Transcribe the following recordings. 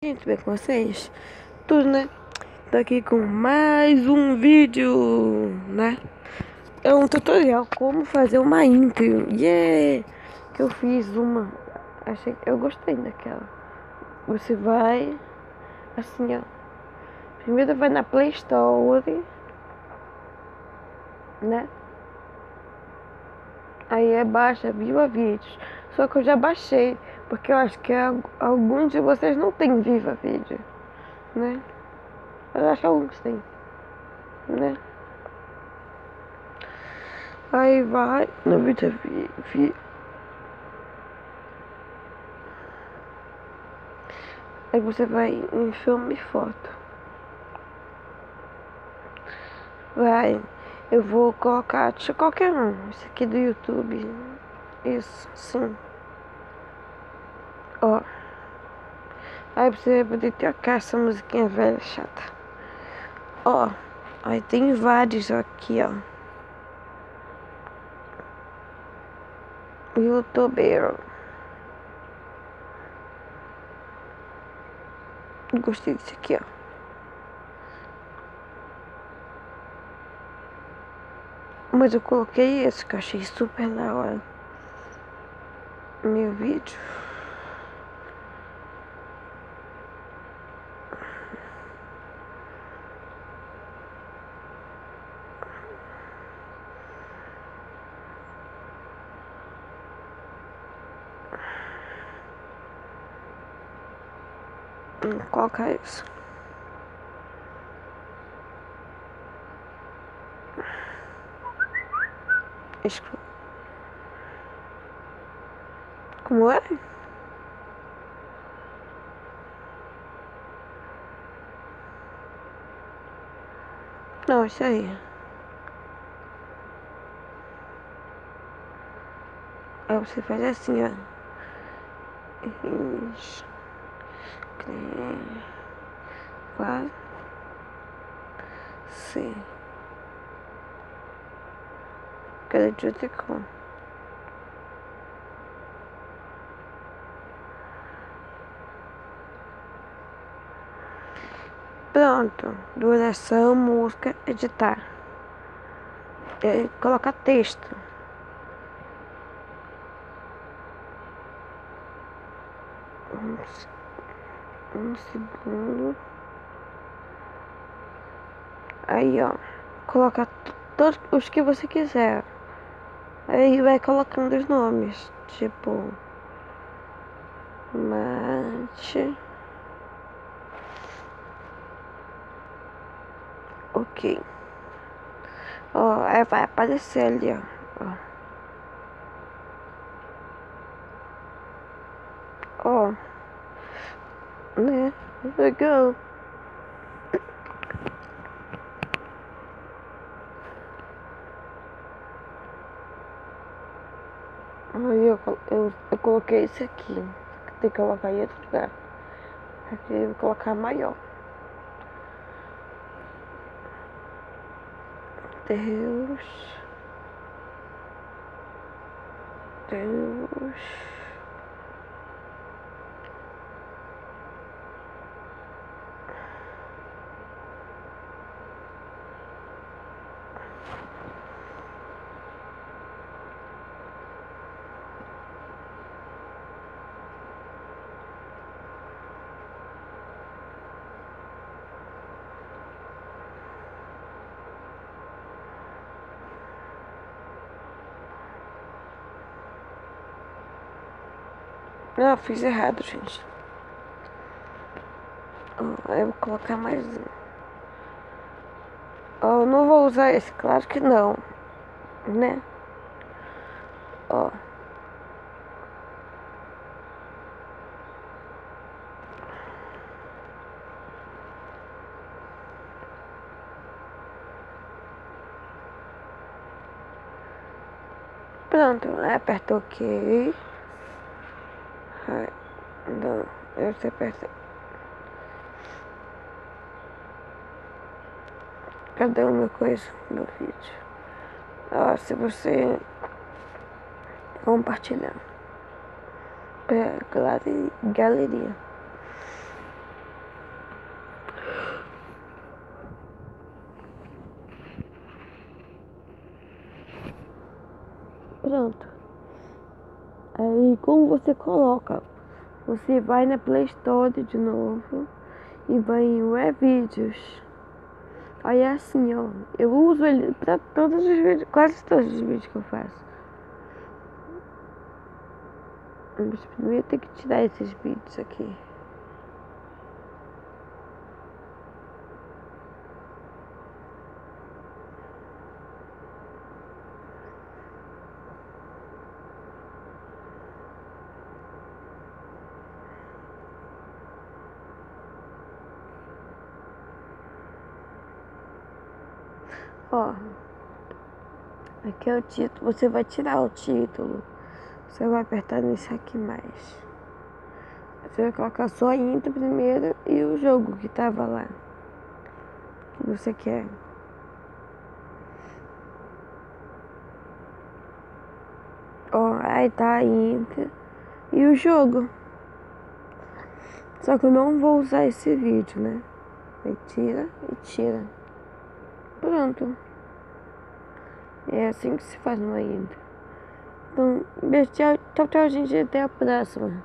Gente, bem com vocês? Tudo, né? Tô aqui com mais um vídeo, né? É um tutorial como fazer uma intro. Yeah! Que eu fiz uma. Eu gostei daquela. Você vai assim, ó. Primeiro vai na Play Store, né? Aí baixa Viva Vídeos. Só que eu já baixei, porque eu acho que alguns de vocês não tem Viva Vídeo, né? Eu acho que alguns têm, né? Aí vai no vídeo. Aí você vai em filme e foto. Vai. Eu vou colocar qualquer um. Esse aqui do YouTube. Isso, sim. Ó. Aí você vai poder trocar essa musiquinha velha chata. Ó. Aí tem vários aqui, ó. YouTuber. Gostei desse aqui, ó. Mas eu coloquei esse que eu achei super da hora. Meu vídeo. Colocar isso. Como é? Não, isso aí. Aí você faz assim, ó. Quase. Sim. Cadê o. Pronto. Duração, música, editar. Colocar texto. Um segundo. Aí, ó. Colocar todos os que você quiser. Aí vai colocando os nomes. Tipo. Mate. Ok. Ó, aí vai aparecer ali, ó. Ó. Né? Legal. Aí eu coloquei esse aqui. Tem que colocar em outro lugar. Aqui eu vou colocar maior. Deus. Não, fiz errado, gente. Ó, eu vou colocar mais um. Ó, eu não vou usar esse, claro que não. Né? Ó. Pronto, aperta OK. Ai, não, você aperta. Cadê o meu coisa do vídeo? Ó, se você compartilhar pra galeria. Pronto. Aí como você coloca? Você vai na Play Store de novo e vai em Vídeos. Aí é assim, ó. Eu uso ele pra todos os vídeos, quase todos os vídeos que eu faço. Mas primeiro eu tenho que tirar esses vídeos aqui. Ó, aqui é o título. Você vai tirar o título. Você vai apertar nesse aqui mais. Você vai colocar só a intro primeiro e o jogo que tava lá. Que você quer. Ó, aí tá a intro e o jogo. Só que eu não vou usar esse vídeo, né? Aí tira e tira. Pronto. É assim que se faz uma intro. Então, beijo, tchau, gente. Até a próxima.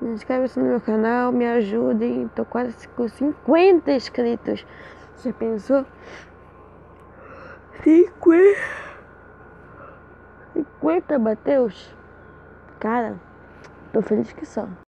Inscreva-se no meu canal, me ajudem. Tô quase com 50 inscritos. Já pensou? 50 bateus? Cara, tô feliz que só.